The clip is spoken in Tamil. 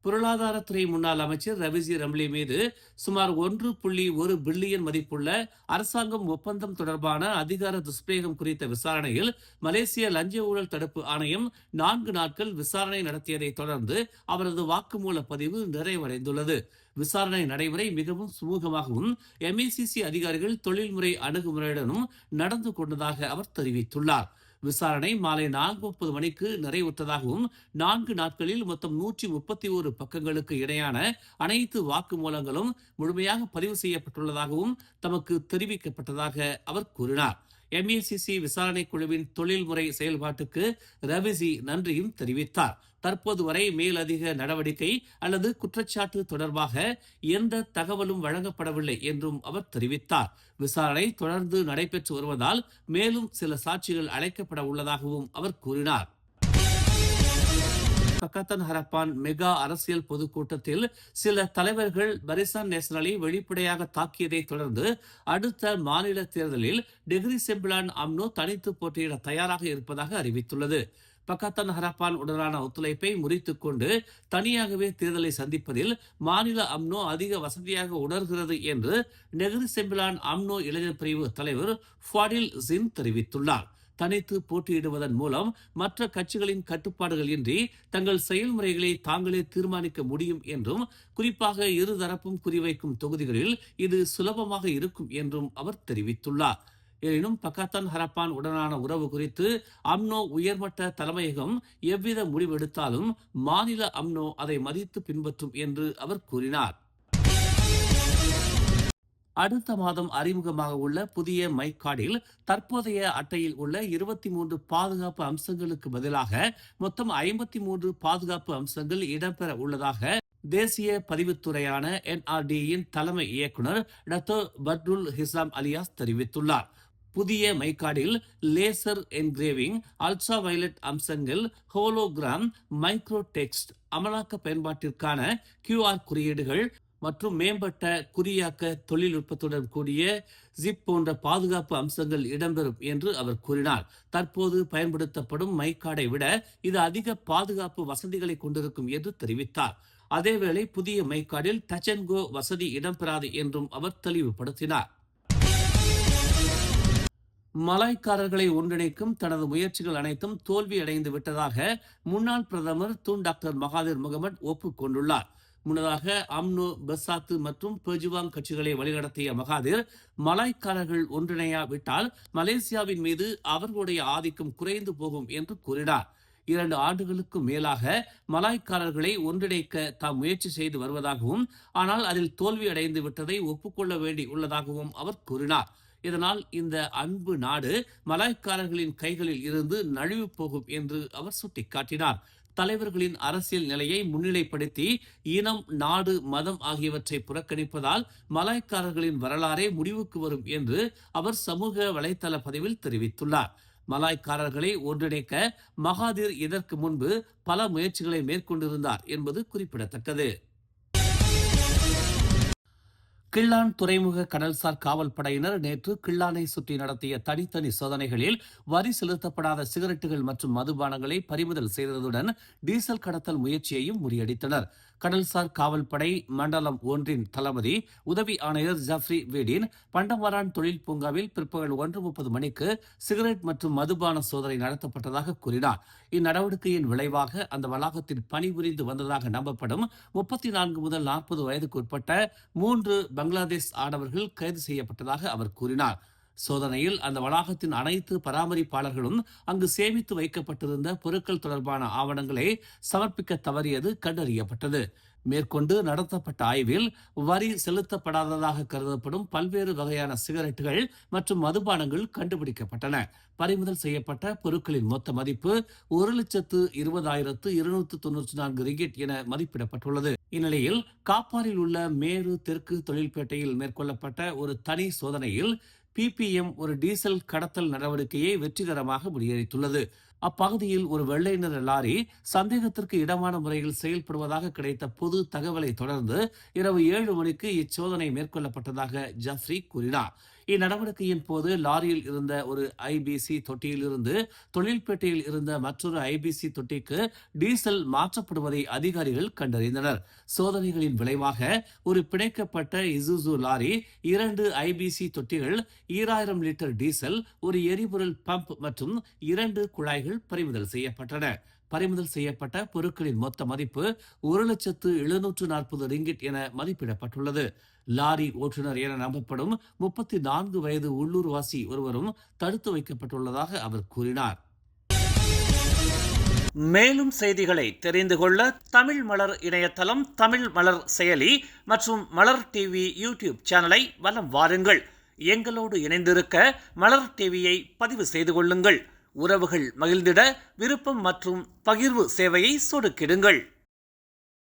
பொருளாதாரத்துறை முன்னாள் அமைச்சர் ரவிஜி ரம்லி மீது சுமார் 1.1 பில்லியன் மதிப்புள்ள அரசாங்கம் ஒப்பந்தம் தொடர்பான அதிகார துஷ்பிரயோகம் குறித்த விசாரணையில் மலேசிய லஞ்ச ஊழல் தடுப்பு ஆணையம் 4 நாட்கள் விசாரணை நடத்தியதை தொடர்ந்து அவரது வாக்குமூல பதிவு நிறைவடைந்துள்ளது. விசாரணை நடைமுறை மிகவும் சுமூகமாகவும் எம்ஏசிசி அதிகாரிகள் தொழில்முறை அணுகுமுறையுடனும் நடந்து கொண்டதாக அவர் தெரிவித்துள்ளார். விசாரணை மாலை 4:30 மணிக்கு நிறைவுற்றதாகவும் 4 நாட்களில் மொத்தம் 131 பக்கங்களுக்கு இணையான அனைத்து வாக்குமூலங்களும் முழுமையாக பதிவு செய்யப்பட்டுள்ளதாகவும் தமக்கு தெரிவிக்கப்பட்டதாக அவர் கூறினார். எம்ஏசிசி விசாரணை குழுவின் தொழில்முறை செயல்பாட்டுக்கு ரவிஜி நன்றியும் தெரிவித்தார். தற்போது வரை மேலதிக நடவடிக்கை அல்லது குற்றச்சாட்டு தொடர்பாக எந்த தகவலும் வழங்கப்படவில்லை என்றும் அவர் தெரிவித்தார். விசாரணை தொடர்ந்து நடைபெற்று வருவதால் மேலும் சில சாட்சிகள் அழைக்கப்பட உள்ளதாகவும் அவர் கூறினார். பக்கத்தன் ஹரப்பான் மெகா அரசியல் பொதுக்கூட்டத்தில் சில தலைவர்கள் பரிசான் நேஷனலை வெளிப்படையாக தாக்கியதை தொடர்ந்து அடுத்த மாநில தேர்தலில் டிகிரி செம்பிலான் அம்னோ தனித்து போட்டியிட தயாராக இருப்பதாக அறிவித்துள்ளது. பக்கத்தன் ஹரப்பான் உடனான ஒத்துழைப்பை முறித்துக் கொண்டு தனியாகவே தேர்தலை சந்திப்பதில் மாநில அம்னோ அதிக வசதியாக உணர்கிறது என்று நெகிரி செம்பிலான் அம்னோ இளைஞர் பிரிவு தலைவர் ஃபாடில் ஜின் தெரிவித்துள்ளார். தனித்து போட்டியிடுவதன் மூலம் மற்ற கட்சிகளின் கட்டுப்பாடுகள் இன்றி தங்கள் செயல்முறைகளை தாங்களே தீர்மானிக்க முடியும் என்றும், குறிப்பாக இருதரப்பும் குறிவைக்கும் தொகுதிகளில் இது சுலபமாக இருக்கும் என்றும் அவர் தெரிவித்துள்ளார். எனினும் பக்கத்தான் ஹரப்பான் உடனான உறவு குறித்து அம்னோ உயர்மட்ட தலைமையகம் எவ்வித முடிவெடுத்தாலும் மாநில அம்னோ அதை மதித்து பின்பற்றும் என்று அவர் கூறினார். அடுத்த மாதம் அறிமுகமாக உள்ள புதிய மை கார்டில் தற்போதைய அட்டையில் உள்ள 23 பாதுகாப்பு அம்சங்களுக்கு பதிலாக மொத்தம் 53 பாதுகாப்பு அம்சங்கள் இடம்பெற உள்ளதாக தேசிய பதிவுத்துறையான NRDயின் தலைமை இயக்குனர் டாக்டர் பத்ருல் ஹிசாம் அலியாஸ் தெரிவித்துள்ளார். புதிய மை கார்டில் லேசர் என்கிரேவிங், அல்ட்ரா வயலட் அம்சங்கள், ஹோலோகிராம், மைக்ரோ டெக்ஸ்ட், அமலாக்க பயன்பாட்டிற்கான QR குறியீடுகள் மற்றும் மேம்பட்ட குறியாக்க தொழில்நுட்பத்துடன் கூடிய ஜிப் போன்ற பாதுகாப்பு அம்சங்கள் இடம்பெறும் என்று அவர் கூறினார். தற்போது பயன்படுத்தப்படும் மை கார்டை விட இது அதிக பாதுகாப்பு வசதிகளை கொண்டிருக்கும் என்று தெரிவித்தார். அதேவேளை புதிய மை கார்டில் டச் அண்ட் கோ வசதி இடம்பெறாது என்றும் அவர் தெளிவுபடுத்தினார். மலாய்க்காரர்களை ஒன்றிணைக்கும் தனது முயற்சிகள் அனைத்தும் தோல்வியடைந்து விட்டதாக முன்னாள் பிரதமர் தூன் டாக்டர் மகாதிர் முகமது ஒப்புக்கொண்டுள்ளார். முன்னதாக அம்னோ, பெசாத்து மற்றும் பெஜுவாங் கட்சிகளை வழிநடத்திய மகாதிர் மலாய்க்காரர்கள் ஒன்றிணையாவிட்டால் மலேசியாவின் மீது அவர்களுடைய ஆதிக்கம் குறைந்து போகும் என்று கூறினார். 2 ஆண்டுகளுக்கு மேலாக மலாய்க்காரர்களை ஒன்றிணைக்க தாம் முயற்சி செய்து வருவதாகவும், ஆனால் அதில் தோல்வி அடைந்து விட்டதை ஒப்புக்கொள்ள வேண்டி உள்ளதாகவும் அவர் கூறினார். இதனால் இந்த அன்பு நாடு மலாய்க்காரர்களின் கைகளில் இருந்து நழுவி போகும் என்று அவர் சுட்டிக்காட்டினார். தலைவர்களின் அரசியல் நிலையை முன்னிலைப்படுத்தி இனம், நாடு, மதம் ஆகியவற்றை புறக்கணிப்பதால் மலாய்க்காரர்களின் வரலாறே முடிவுக்கு வரும் என்று அவர் சமூக வலைதள பதிவில் தெரிவித்துள்ளார். மலாய்க்காரர்களை ஒன்றிணைக்க மகாதிர் இதற்கு முன்பு பல முயற்சிகளை மேற்கொண்டிருந்தார் என்பது குறிப்பிடத்தக்கது. கிள்ளான் துறைமுக கடல்சார் காவல் படையினர் நேற்று கிள்ளானை சுற்றி நடத்திய தனித்தனி சோதனைகளில் வரி செலுத்தப்படாத சிகரெட்டுகள் மற்றும் மதுபானங்களை பறிமுதல் செய்ததுடன் டீசல் கடத்தல் முயற்சியையும் முறியடித்தனர். கடல்சார் காவல் படை மண்டலம் 1 தளபதி உதவி ஆணையர் ஜாஃப்ரி வேடின் பண்டமரான் தொழில் பூங்காவில் பிற்பகல் 1:30 மணிக்கு சிகரெட் மற்றும் மதுபான சோதனை நடத்தப்பட்டதாக கூறினார். இந்நடவடிக்கையின் விளைவாக அந்த வளாகத்தில் பணிபுரிந்து வந்ததாக நம்பப்படும் 34 முதல் 40 வயதுக்கு உட்பட்ட 3 பங்களாதேஷ் ஆடவர்கள் கைது செய்யப்பட்டதாக அவர் கூறினார். சோதனையில் அந்த வளாகத்தின் அனைத்து பராமரிப்பாளர்களும் அங்கு சேமித்து வைக்கப்பட்டிருந்த பொருட்கள் தொடர்பான ஆவணங்களை சமர்ப்பிக்க தவறியது கண்டறியப்பட்டது. மேற்கொண்டு நடத்தப்பட்ட ஆய்வில் வரி செலுத்தப்படாததாக கருதப்படும் பல்வேறு வகையான சிகரெட்டுகள் மற்றும் மதுபானங்கள் கண்டுபிடிக்கப்பட்டன. பறிமுதல் செய்யப்பட்ட பொருட்களின் மொத்த மதிப்பு 1,20,294 ரிங்கிட் என மதிப்பிடப்பட்டுள்ளது. இந்நிலையில் காப்பாரில் உள்ள மேரு தெற்கு தொழில்பேட்டையில் மேற்கொள்ளப்பட்ட ஒரு தனி சோதனையில் PPM ஒரு டீசல் கடத்தல் நடவடிக்கையை வெற்றிகரமாக முறியடித்துள்ளது. அப்பகுதியில் ஒரு வெள்ளை நிற லாரி சந்தேகத்திற்கு இடமான முறையில் செயல்படுவதாக கிடைத்த பொது தகவலை தொடர்ந்து இரவு 7 மணிக்கு இச்சோதனை மேற்கொள்ளப்பட்டதாக ஜாஃப்ரி கூறினார். இந்நடவடிக்கையின் போது லாரியில் இருந்த ஒரு ஐபிசி தொட்டியிலிருந்து தொழில்பேட்டையில் இருந்த மற்றொரு ஐபிசி தொட்டிக்கு டீசல் மாற்றப்படுவதை அதிகாரிகள் கண்டறிந்தனர். சோதனைகளின் விளைவாக ஒரு பிணைக்கப்பட்ட இசுசு லாரி, 2 ஐபிசி தொட்டிகள், 2000 லிட்டர் டீசல், ஒரு எரிபொருள் பம்ப் மற்றும் 2 குழாய்கள் பறிமுதல் செய்யப்பட்டன. பறிமுதல் செய்யப்பட்ட பொருட்களின் மொத்த மதிப்பு 1,740 ரிங்கிட் என மதிப்பிடப்பட்டுள்ளது. லாரி ஓட்டுநர் என நம்பப்படும் 34 வயது உள்ளூர்வாசி ஒருவரும் தடுத்து வைக்கப்பட்டுள்ளதாக அவர் கூறினார். மேலும் செய்திகளை தெரிந்து கொள்ள தமிழ் மலர் இணையதளம், தமிழ் மலர் செயலி மற்றும் மலர் டிவி யூடியூப் சேனலை வலம் வாருங்கள். எங்களோடு இணைந்திருக்க மலர் டிவியை பதிவு செய்து கொள்ளுங்கள். உறவுகள் மகிழ்ந்திட விருப்பம் மற்றும் பகிர்வு சேவையை சொடுக்கிடுங்கள்.